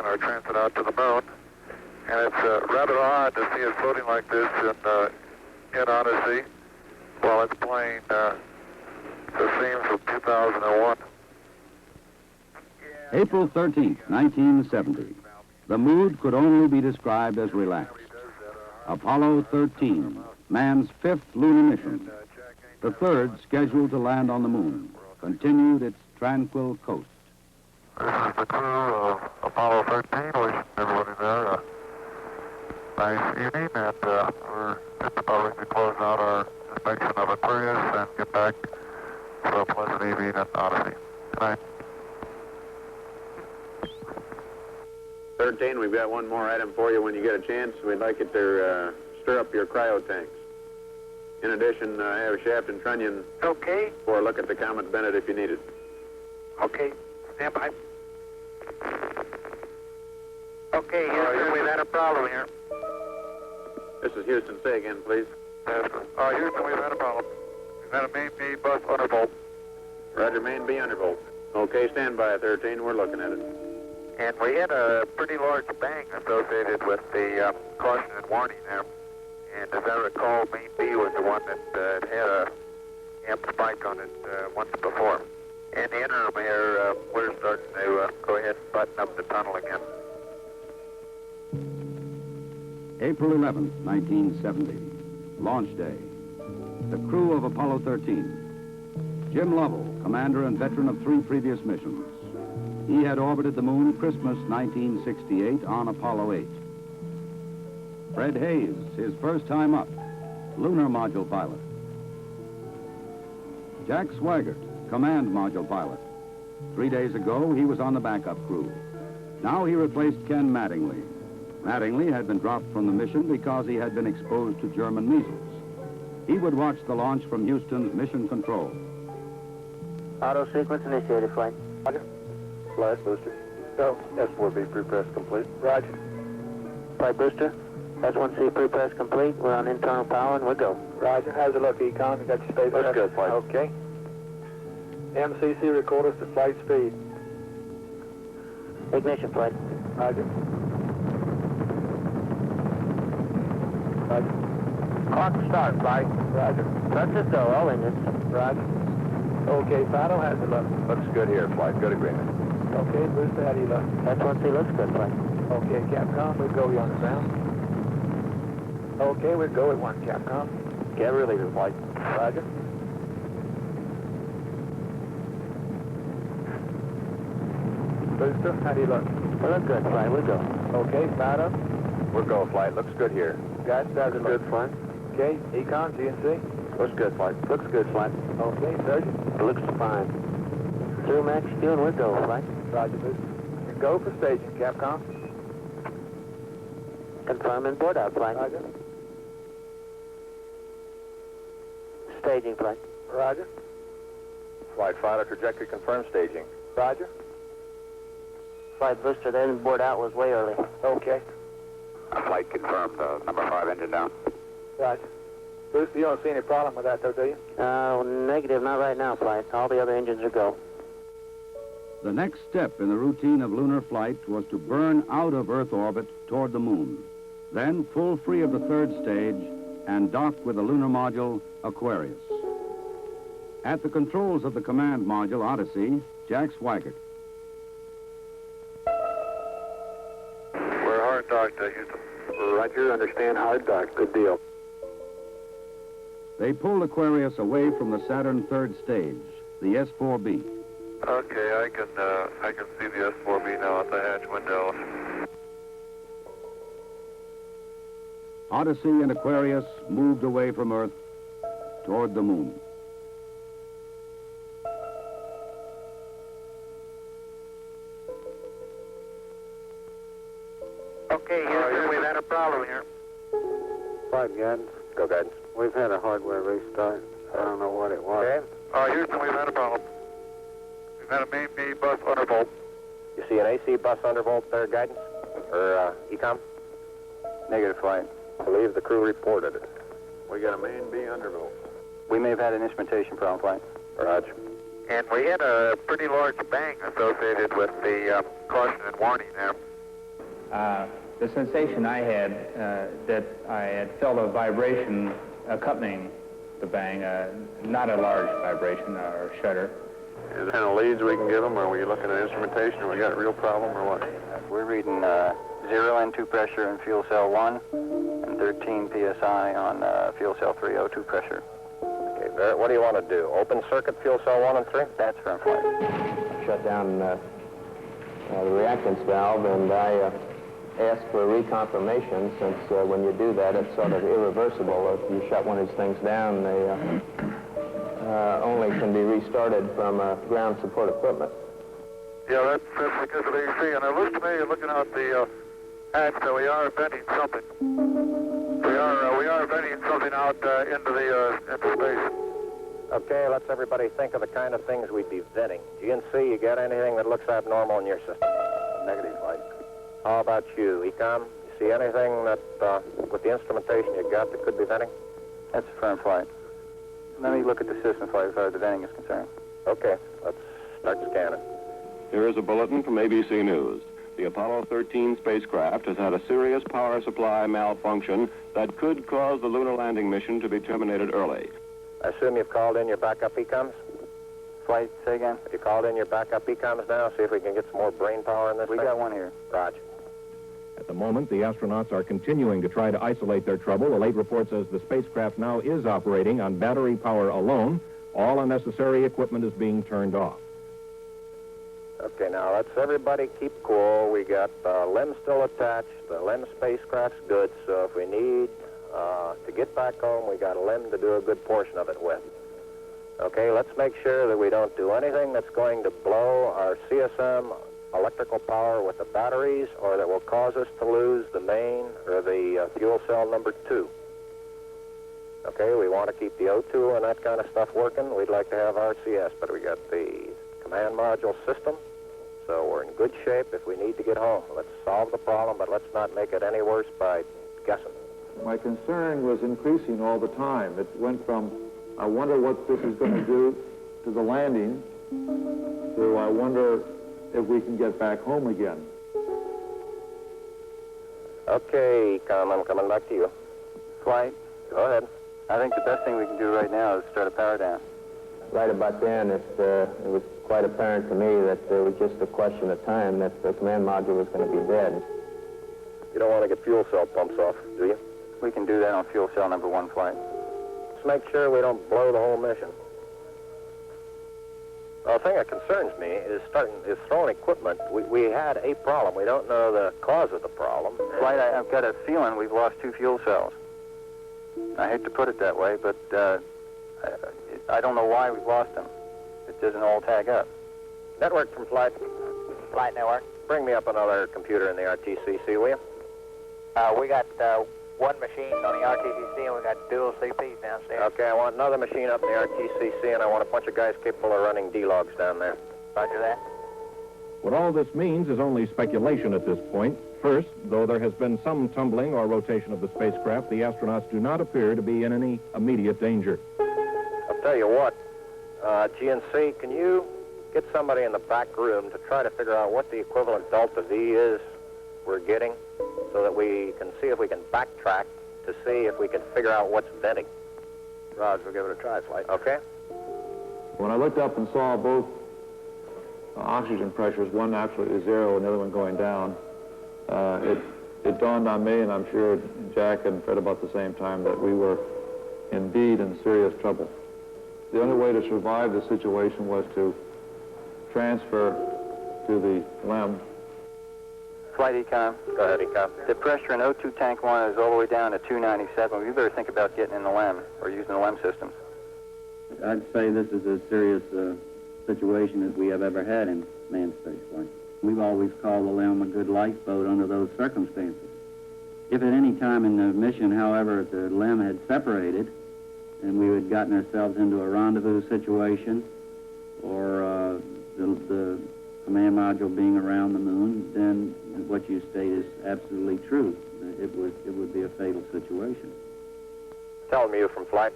our transit out to the moon. And it's rather odd to see it floating like this in Odyssey while it's playing the theme from 2001. April 13th, 1970. The mood could only be described as relaxed. Apollo 13, man's fifth lunar mission. The third, scheduled to land on the moon, continued its tranquil coast. This is the crew of Apollo 13, wishing everybody there a nice evening, and we're just about to close out our inspection of Aquarius and get back to a pleasant evening at Odyssey. Good night. 13, we've got one more item for you when you get a chance. We'd like you to stir up your cryo tanks. In addition, I have Shaft and Trunnion Okay. for a look at the Comet Bennett if you need it. Okay. Stand by. Okay, Houston, we've had a problem here. This is Houston. Say again, please. Houston, we've had a problem. We've had a main B bus undervolt. Roger, main B undervolt. Okay, stand by at 13. We're looking at it. And we had a pretty large bang associated with the caution and warning there. And as I recall, main B was the one that had a amp spike on it once before. In the interim here, we're starting to go ahead and button up the tunnel again. April 11th, 1970. Launch day. The crew of Apollo 13. Jim Lovell, commander and veteran of 3 previous missions. He had orbited the moon Christmas 1968 on Apollo 8. Fred Hayes, his first time up, lunar module pilot. Jack Swigert, command module pilot. 3 days ago, he was on the backup crew. Now he replaced Ken Mattingly. Mattingly had been dropped from the mission because he had been exposed to German measles. He would watch the launch from Houston's mission control. Auto sequence initiated, flight. Roger. Flight booster. Go. S4B pre-press complete. Roger. Flight booster. S1C pre-press complete. We're on internal power and we'll go. Roger. How's it look, Econ? You got your space? That's good, flight. Okay. MCC record us to flight speed. Ignition, flight. Roger. Roger. Clock start, flight. Roger. Let's just go, all engines. Roger. Okay, Fido, how's it look? Looks good here, flight. Good agreement. Okay, Booster, how do you look? S1C looks good, flight. Okay, Capcom, we'll go you on the ground. Okay, we'll go at 1, Capcom. Get relieving, flight. Roger. Booster, how do you look? We look good, flight. We'll go. Okay, Fido. We'll go, flight. Looks good here. Guys, how's it look? Good, flight. Okay, Econ, GNC. Looks good, flight. Looks good, flight. Okay, Surgeon. Looks fine. Through max fuel and we'll go, flight. Roger, Booster. And go for staging, Capcom. Confirm and board out, flight. Roger. Staging, flight. Roger. Flight Fido, trajectory confirmed, staging. Roger. Flight booster, then board out was way early. Okay. Flight confirmed. Number 5 engine down. Roger. Booster, you don't see any problem with that, though, do you? Negative, not right now, flight. All the other engines are go. The next step in the routine of lunar flight was to burn out of Earth orbit toward the moon, then pull free of the third stage and dock with the lunar module Aquarius. At the controls of the command module Odyssey, Jack Swigert. We're hard docked, Houston. Roger, understand hard dock. Good deal. They pulled Aquarius away from the Saturn third stage, the S4B. Okay, I can see the S4B now at the hatch window. Odyssey and Aquarius moved away from Earth toward the moon. Okay, Houston, we've had a problem here. Flight guidance. Go guidance. We've had a hardware restart. I don't know what it was. Okay. Houston, we've had a problem. We've had a main B bus undervolt. You see an AC bus undervolt there, guidance? Or Ecom? Negative, flight. I believe the crew reported it. We got a main B undervolt. We may have had an instrumentation problem, flight. Roger. And we had a pretty large bang associated with the caution and warning there. The sensation I had, that I had felt a vibration accompanying the bang, not a large vibration or shudder. Is there any leads we can give them? Are we looking at instrumentation, or we got a real problem, or what? We're reading 0 N2 pressure in fuel cell 1 and 13 psi on fuel cell 3 O2 pressure. Okay, Barrett, what do you want to do? Open circuit fuel cell 1 and 3? That's firm flight. Shut down the reactance valve, and I asked for reconfirmation, since when you do that, it's sort of irreversible. If you shut one of these things down, they only can be restarted from ground support equipment. Yeah, that's because of AC. And it looks to me, looking out the hatch, that we are venting something. We are venting something out into space. Okay, let's everybody think of the kind of things we'd be venting. GNC, you got anything that looks abnormal in your system? Negative light. How about you, Ecom? You see anything that, with the instrumentation you got, that could be venting? That's a firm flight. Let me look at the system flight as far as the venting is concerned. Okay, let's start scanning. Here is a bulletin from ABC News. The Apollo 13 spacecraft has had a serious power supply malfunction that could cause the lunar landing mission to be terminated early. I assume you've called in your backup ECOMs? Flight, say again? Have you called in your backup ECOMs now? See if we can get some more brain power in this thing? We got one here. Roger. At the moment, the astronauts are continuing to try to isolate their trouble. A late report says the spacecraft now is operating on battery power alone. All unnecessary equipment is being turned off. Okay, now let's everybody keep cool. We got the LEM still attached. The LEM spacecraft's good, so if we need to get back home, we got a LEM to do a good portion of it with. Okay, let's make sure that we don't do anything that's going to blow our CSM electrical power with the batteries, or that will cause us to lose the main or the fuel cell number 2. Okay, we want to keep the O2 and that kind of stuff working. We'd like to have RCS, but we got the command module system, so we're in good shape if we need to get home. Let's solve the problem, but let's not make it any worse by guessing. My concern was increasing all the time. It went from, I wonder what this is going to do to the landing, to I wonder if we can get back home again. Okay, I'm coming back to you. Flight, go ahead. I think the best thing we can do right now is start a power down. Right about then, it was quite apparent to me that it was just a question of time that the command module was going to be dead. You don't want to get fuel cell pumps off, do you? We can do that on fuel cell number 1 flight. Let's make sure we don't blow the whole mission. The thing that concerns me is throwing equipment. We had a problem. We don't know the cause of the problem. Flight, I've got a feeling we've lost 2 fuel cells. I hate to put it that way, but I don't know why we've lost them. It doesn't all tag up. Network from Flight. Flight network. Bring me up another computer in the RTCC, will you? We got one machine on the RTCC, and we got dual CPs downstairs. Okay, I want another machine up in the RTCC, and I want a bunch of guys capable of running D-logs down there. Roger that. What all this means is only speculation at this point. First, though there has been some tumbling or rotation of the spacecraft, the astronauts do not appear to be in any immediate danger. I'll tell you what, GNC, can you get somebody in the back room to try to figure out what the equivalent delta V is we're getting, so that we can see if we can backtrack to see if we can figure out what's venting. Raj, we'll give it a try, Flight. Okay? When I looked up and saw both oxygen pressures, one absolutely 0 and the other one going down, it dawned on me, and I'm sure Jack and Fred about the same time, that we were indeed in serious trouble. The only way to survive the situation was to transfer to the LEM. Flight Econ. Go ahead, Econ. The pressure in O2 tank 1 is all the way down to 297. We better think about getting in the LEM or using the LEM systems. I'd say this is as serious a situation as we have ever had in manned spaceflight. We've always called the LEM a good lifeboat under those circumstances. If at any time in the mission, however, the LEM had separated and we had gotten ourselves into a rendezvous situation, or the command module being around the moon, then what you state is absolutely true. It would be a fatal situation. Tell me, you from Flight.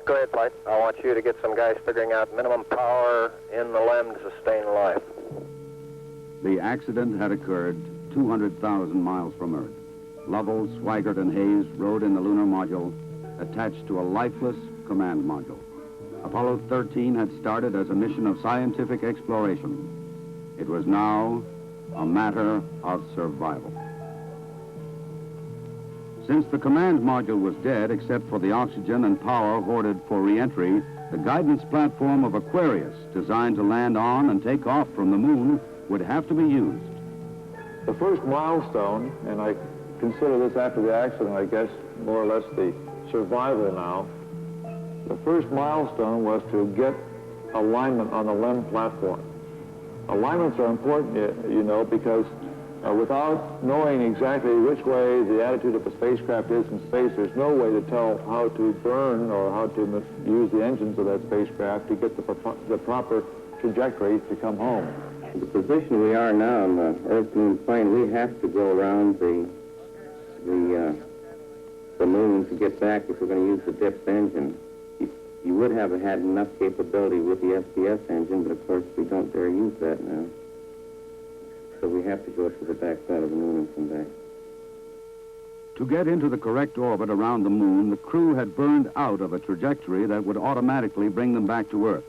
Go ahead, Flight. I want you to get some guys figuring out minimum power in the LEM to sustain life. The accident had occurred 200,000 miles from Earth. Lovell, Swigert, and Hayes rode in the lunar module attached to a lifeless command module. Apollo 13 had started as a mission of scientific exploration. It was now a matter of survival. Since the command module was dead, except for the oxygen and power hoarded for re-entry, the guidance platform of Aquarius, designed to land on and take off from the moon, would have to be used. The first milestone, and I consider this after the accident, I guess, more or less the survival now, the first milestone was to get alignment on the LEM platform. Alignments are important, you know, because without knowing exactly which way the attitude of the spacecraft is in space, there's no way to tell how to burn or how to use the engines of that spacecraft to get the proper trajectory to come home. The position we are now on the Earth-Moon plane, we have to go around the moon to get back if we're going to use the DIPS engine. You would have had enough capability with the SPS engine, but of course we don't dare use that now. So we have to go to the backside of the moon and come back. To get into the correct orbit around the moon, the crew had burned out of a trajectory that would automatically bring them back to Earth.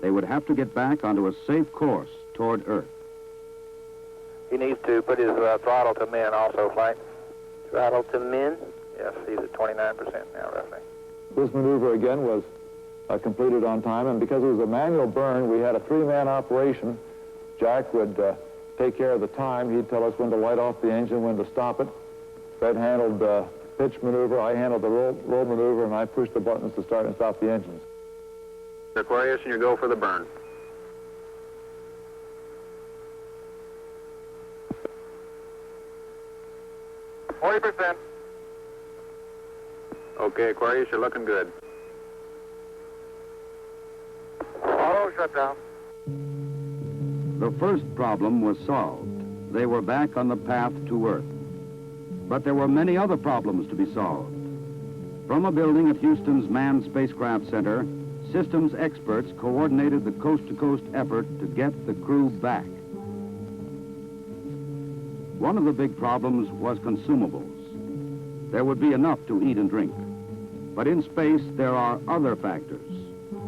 They would have to get back onto a safe course toward Earth. He needs to put his throttle to min also, Flight. Throttle to min? Yes, he's at 29% now, roughly. This maneuver, again, was completed on time, and because it was a manual burn, we had a three-man operation. Jack would take care of the time. He'd tell us when to light off the engine, when to stop it. Fred handled the pitch maneuver, I handled the roll maneuver, and I pushed the buttons to start and stop the engines. Aquarius, and you go for the burn. Okay, Aquarius, you're looking good. Auto shutdown. The first problem was solved. They were back on the path to Earth. But there were many other problems to be solved. From a building at Houston's Manned Spacecraft Center, systems experts coordinated the coast-to-coast effort to get the crew back. One of the big problems was consumables. There would be enough to eat and drink. But in space, there are other factors.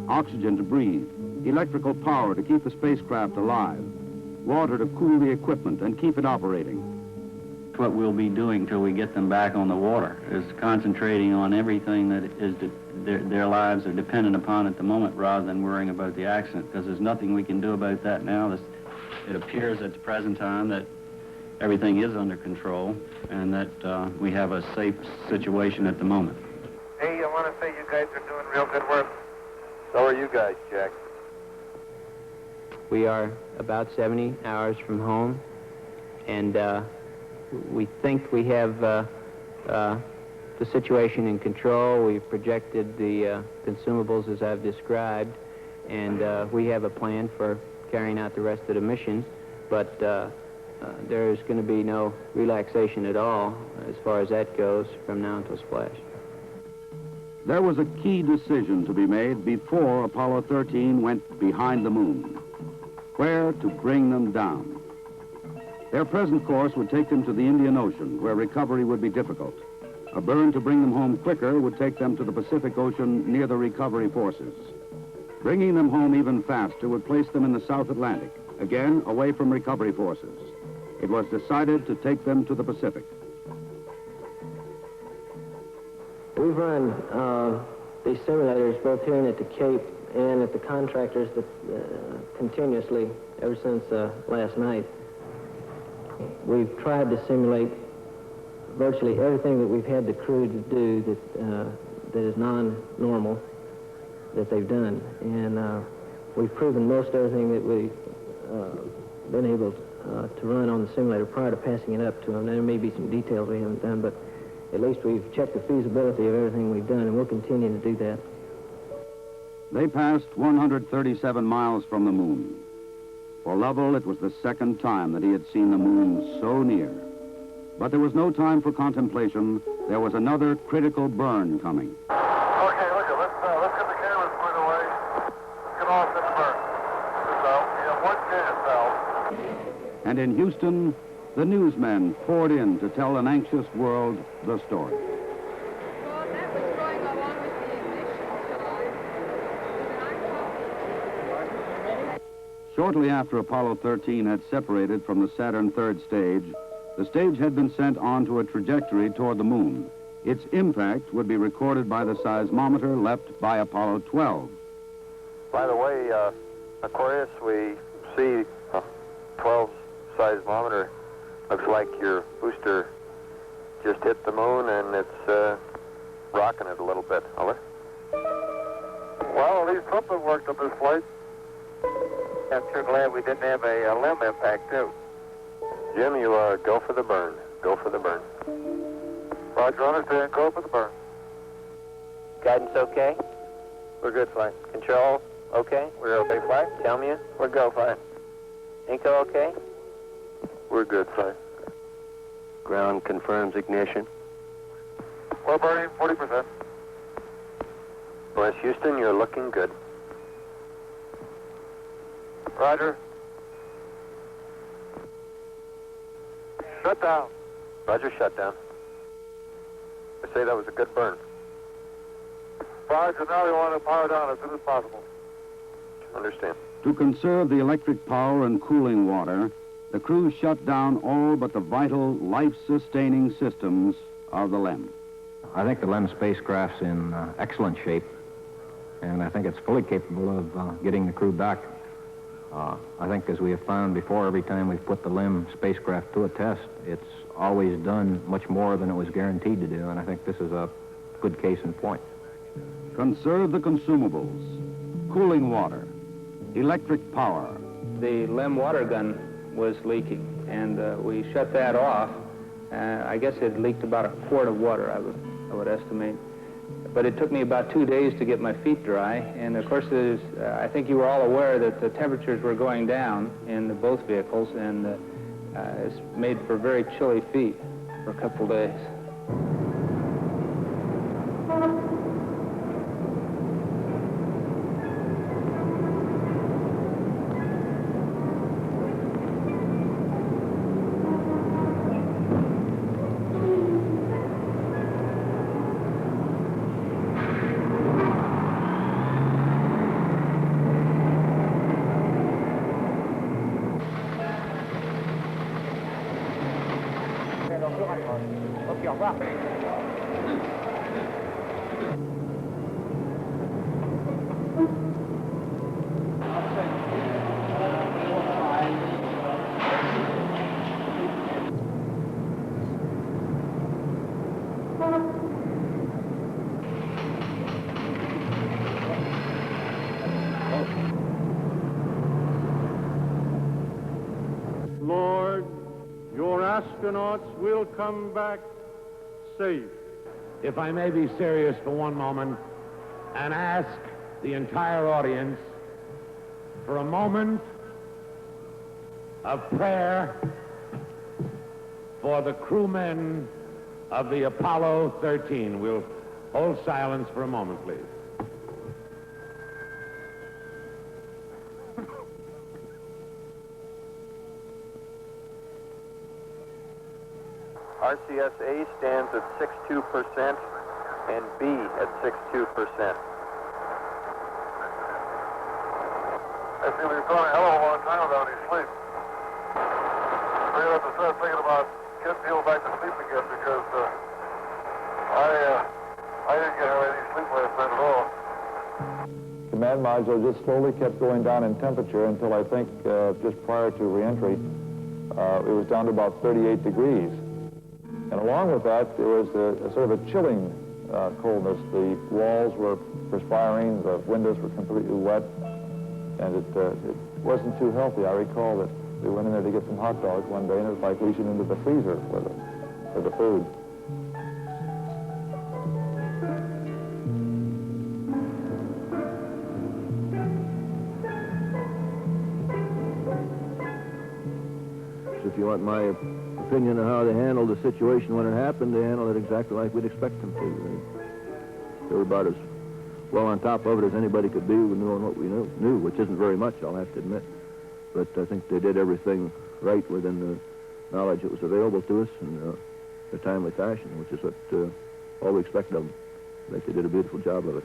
Oxygen to breathe, electrical power to keep the spacecraft alive, water to cool the equipment and keep it operating. What we'll be doing till we get them back on the water is concentrating on everything that is their lives are dependent upon at the moment, rather than worrying about the accident, because there's nothing we can do about that now. It appears at the present time that everything is under control and that we have a safe situation at the moment. Hey, I want to say you guys are doing real good work. So are you guys, Jack. We are about 70 hours from home, and we think we have the situation in control. We've projected the consumables as I've described, and we have a plan for carrying out the rest of the mission, but there is going to be no relaxation at all as far as that goes from now until splash. There was a key decision to be made before Apollo 13 went behind the moon. Where to bring them down. Their present course would take them to the Indian Ocean, where recovery would be difficult. A burn to bring them home quicker would take them to the Pacific Ocean near the recovery forces. Bringing them home even faster would place them in the South Atlantic, again away from recovery forces. It was decided to take them to the Pacific. We've run these simulators both here and at the Cape and at the contractors continuously ever since last night. We've tried to simulate virtually everything that we've had the crew to do that is non-normal that they've done. And we've proven most everything that we've been able to run on the simulator prior to passing it up to them. There may be some details we haven't done, but at least we've checked the feasibility of everything we've done, and we'll continue to do that. They passed 137 miles from the moon. For Lovell, it was the second time that he had seen the moon so near. But there was no time for contemplation. There was another critical burn coming. Okay, look, let's get the cameras put away. Let's get off this burn. So, we have one gas valve. And in Houston, the newsmen poured in to tell an anxious world the story. Well, that was going along with the ignition. Shortly after Apollo 13 had separated from the Saturn third stage, the stage had been sent onto a trajectory toward the moon. Its impact would be recorded by the seismometer left by Apollo 12. By the way, Aquarius, we see 12 seismometer. Looks like your booster just hit the moon and it's rocking it a little bit. Over. Well, at least something worked on this flight. I'm sure glad we didn't have a limb impact, too. Jim, you go for the burn. Go for the burn. Roger, understand. Go for the burn. Guidance okay? We're good, flight. Control okay? We're okay, flight. Tell me we're go, flight. Inco okay? We're good, flight. Ground confirms ignition. We're burning 40%. West Houston, you're looking good. Roger. Shut down. Roger, shut down. I say that was a good burn. Roger, now we want to power down as soon as possible. Understand. To conserve the electric power and cooling water, the crew shut down all but the vital, life-sustaining systems of the LEM. I think the LEM spacecraft's in excellent shape, and I think it's fully capable of getting the crew back. I think, as we have found before, every time we've put the LEM spacecraft to a test, it's always done much more than it was guaranteed to do, and I think this is a good case in point. Conserve the consumables, cooling water, electric power. The LEM water gun was leaking, and we shut that off. I guess it leaked about a quart of water, I would estimate. But it took me about 2 days to get my feet dry, and of course, I think you were all aware that the temperatures were going down in both vehicles, and it's made for very chilly feet for a couple days. Ok, au revoir. Lord, your astronauts will come back safe. If I may be serious for one moment and ask the entire audience for a moment of prayer for the crewmen of the Apollo 13. We'll hold silence for a moment, please. RCS-A stands at 62% and B at 62%. I see we've gone a hell of a long time without any sleep. We're going to have to start thinking about getting people back to sleep again because I didn't get any sleep last night at all. Command module just slowly kept going down in temperature until I think just prior to reentry, it was down to about 38 degrees. And along with that, there was a sort of a chilling coldness. The walls were perspiring, the windows were completely wet, and it wasn't too healthy. I recall that we went in there to get some hot dogs one day, and it was like reaching into the freezer for the food. So if you want my opinion of how they handled the situation when it happened, they handled it exactly like we'd expect them to. They were about as well on top of it as anybody could be knowing what we knew, which isn't very much, I'll have to admit. But I think they did everything right within knowledge that was available to us in a timely fashion, which is what all we expect of them. I think they did a beautiful job of it.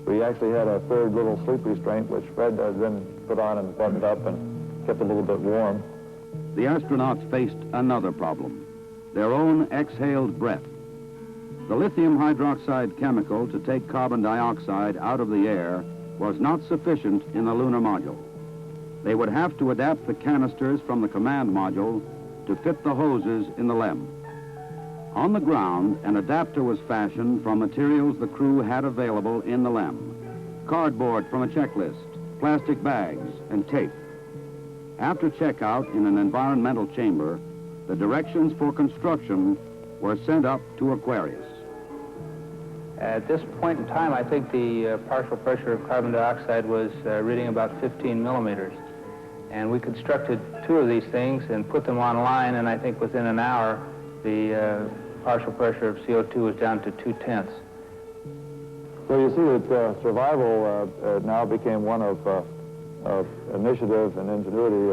We actually had a third little sleep restraint, which Fred then put on and buttoned up and kept a little bit warm. The astronauts faced another problem, their own exhaled breath. The lithium hydroxide chemical to take carbon dioxide out of the air was not sufficient in the lunar module. They would have to adapt the canisters from the command module to fit the hoses in the LEM. On the ground, an adapter was fashioned from materials the crew had available in the LEM. Cardboard from a checklist, plastic bags, and tape. After checkout in an environmental chamber, the directions for construction were sent up to Aquarius. At this point in time, I think the partial pressure of carbon dioxide was reading about 15 millimeters. And we constructed 2 of these things and put them online, and I think within an hour, the partial pressure of CO2 was down to 0.2. So you see that survival now became one of initiative and ingenuity,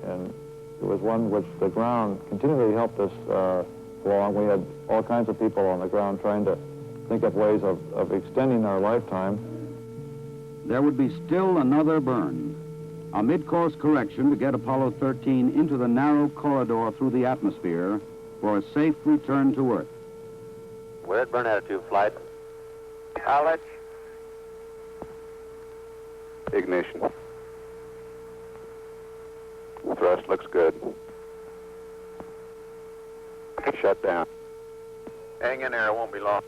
and it was one which the ground continually helped us along. We had all kinds of people on the ground trying to think of ways of extending our lifetime. There would be still another burn, a mid-course correction to get Apollo 13 into the narrow corridor through the atmosphere for a safe return to Earth. We're at burn attitude, flight. College. Ignition. Thrust looks good. Shut down. Hang in there, it won't be long.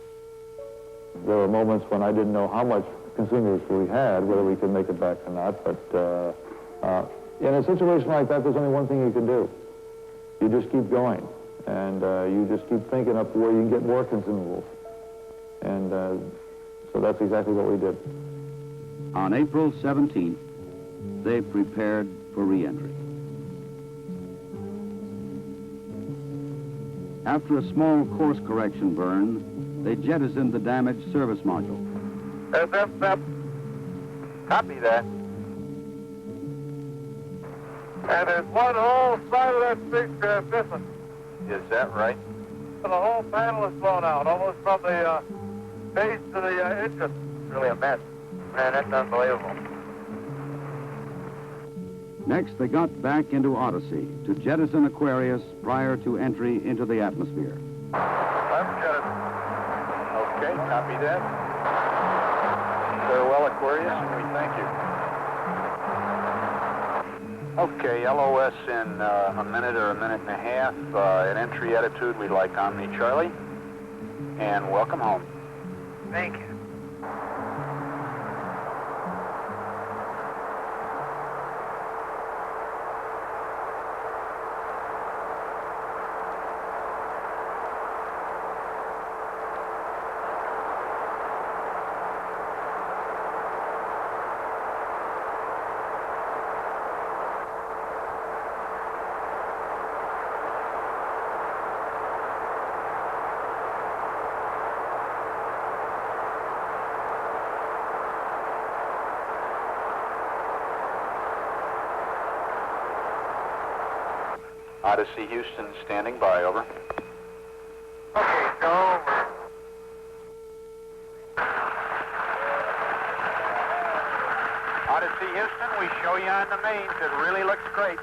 There were moments when I didn't know how much consumers we had, whether we could make it back or not, but in a situation like that, there's only one thing you can do. You just keep going, and you just keep thinking up where you can get more consumables. And so that's exactly what we did. On April 17th, they prepared for re-entry. After a small course correction burn, they jettisoned the damaged service module. Copy that. And there's one whole side of that spacecraft missing. Is that right? The whole panel is blown out, almost from the base to the engine. Really a mess. Man, that's unbelievable. Next, they got back into Odyssey to jettison Aquarius prior to entry into the atmosphere. I'm jettison. Okay, copy that. Farewell, Aquarius, and we thank you. Okay, LOS in a minute or a minute and a half. At entry attitude, we'd like Omni Charlie. And welcome home. Thank you. Odyssey Houston standing by, over. Okay, go. Odyssey Houston, we show you on the mains. It really looks great.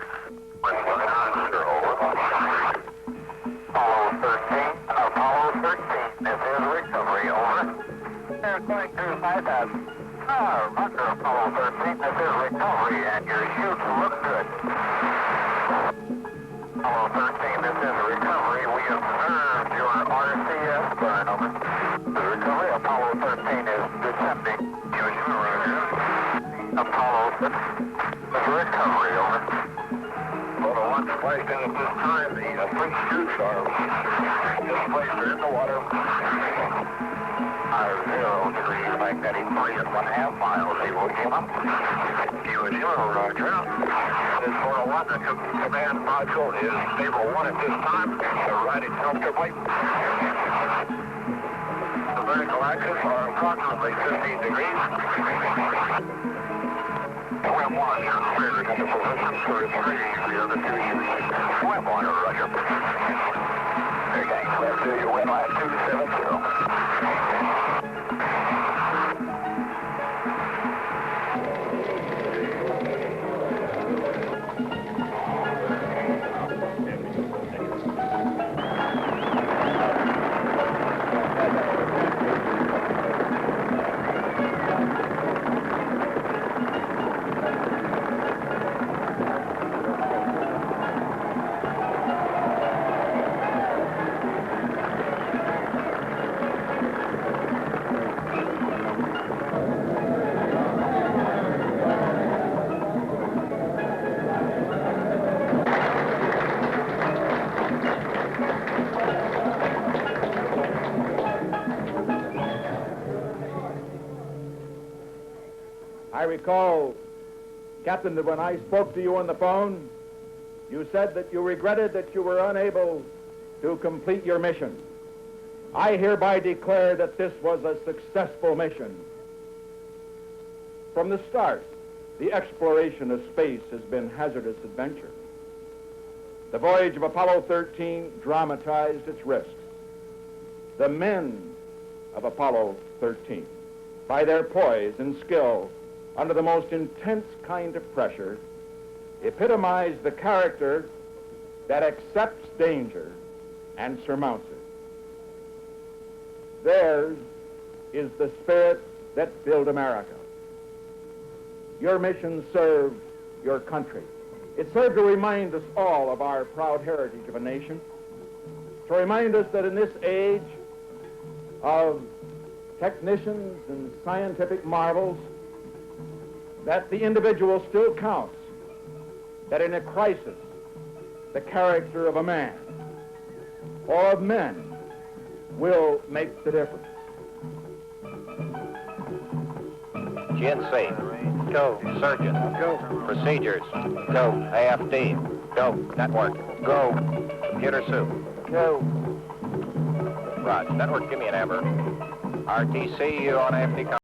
Apollo 13, this is recovery, over. They're going through 5,000. Roger, Apollo 13, this is recovery, and your chutes look good. Apollo 13, this is recovery. We observed your RCS burn, over. The recovery, Apollo 13 is descending. Apollo 13, this is recovery, over. Well, the one placed in at this time, the 3 chutes are displaced in the water. Our 0 degree magnetic free at 1/2 miles. Able came up. Q 0, roger. This 401, the command module is stable 1 at this time. So right itself complete. The vertical axis are approximately 15 degrees. We'll 1, you're clear to get the position for 3, the other 2 swim water, roger. Okay, left 2, your wind line 270. I recall, Captain, that when I spoke to you on the phone, you said that you regretted that you were unable to complete your mission. I hereby declare that this was a successful mission. From the start, the exploration of space has been hazardous adventure. The voyage of Apollo 13 dramatized its risks. The men of Apollo 13, by their poise and skill, under the most intense kind of pressure, epitomize the character that accepts danger and surmounts it. Theirs is the spirit that built America. Your mission served your country. It served to remind us all of our proud heritage of a nation, to remind us that in this age of technicians and scientific marvels, that the individual still counts, that in a crisis, the character of a man or of men will make the difference. GNC, go. Surgeon, go. Procedures, go. AFD, go. Network, go. Computer soup, go. Raj, network, give me an amber. RTC, you on AFD.